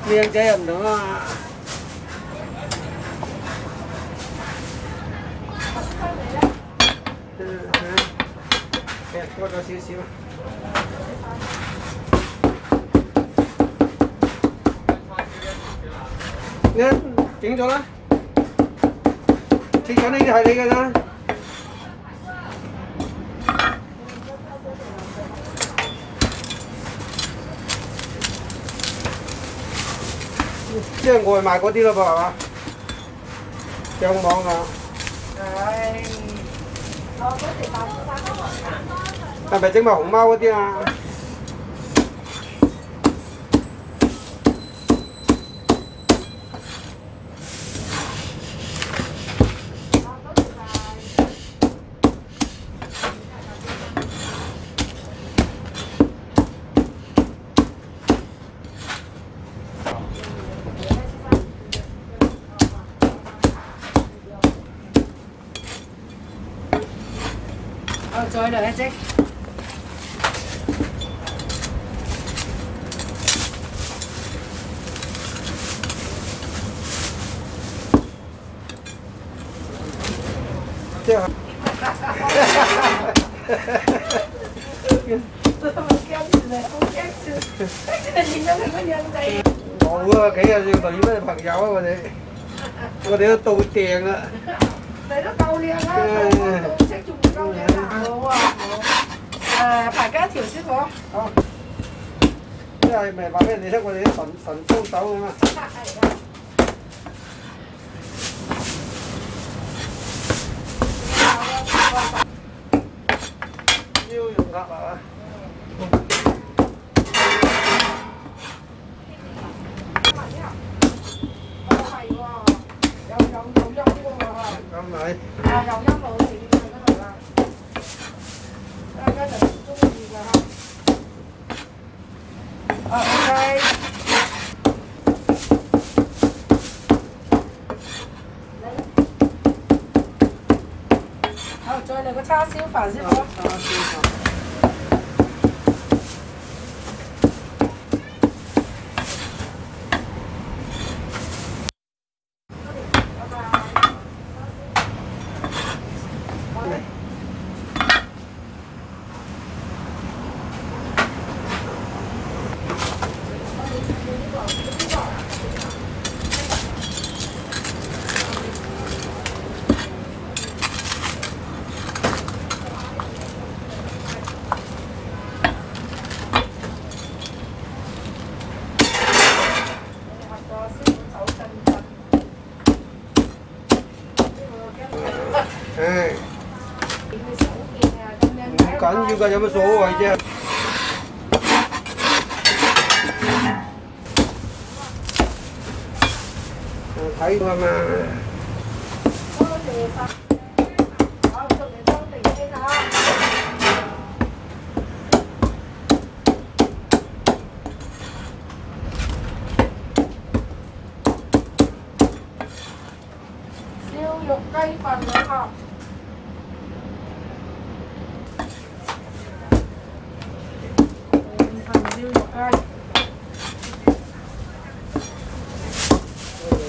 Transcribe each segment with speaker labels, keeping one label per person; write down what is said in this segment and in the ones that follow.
Speaker 1: 靚仔又唔同啊！多咗少少。你整咗啦，切緊呢啲係你㗎啦。即係外賣嗰啲咯噃，係嘛？上網啊。係。我嗰時8三係咪整埋熊貓嗰啲啊？再嚟一隻。即係。冇啊，幾日要女咩朋友啊？我哋都到訂啦。你都夠靚啦，到色仲唔夠靚啊！好啊，好。排間條師傅。好。即係咪話俾人哋聽，我哋啲神操手咁啊？係啊。燒肉鴨啊！咁咪？啊，又音冇事嘅嗰度啦，大家就中意㗎嚇。OK。好，再嚟個叉燒飯先好。叉燒飯。唔緊要㗎，有乜所謂啫？睇㗎嘛。多謝晒。好，祝你周年慶啊！燒肉雞飯2盒。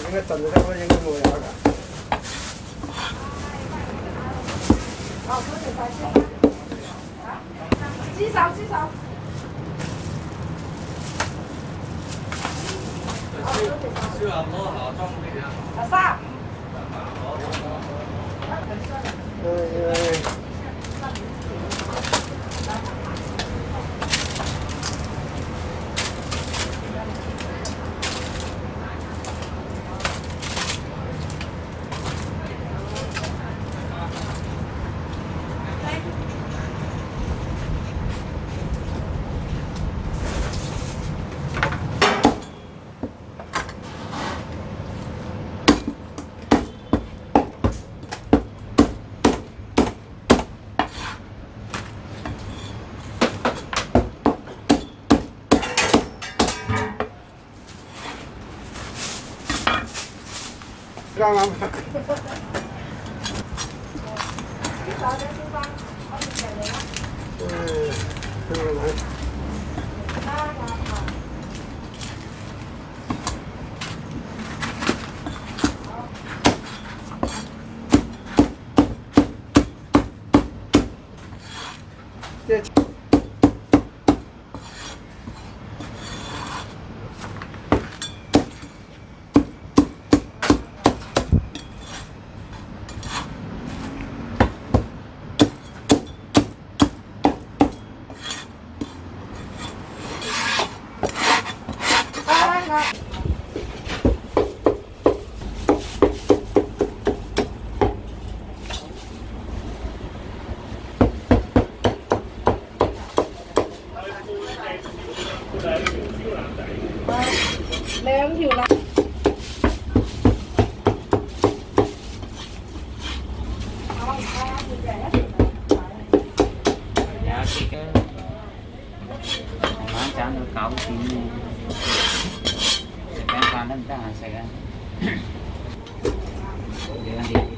Speaker 1: 一陣就得啦，應該冇嘢㗎。好，多謝晒先。支手。燒鴨多下裝嚟啊！3。啱啱。啲手仔燒翻，我哋嚟啦。兩條啦。
Speaker 2: 賺到9點咧，食緊飯得唔得閒食啊？你嗰啲。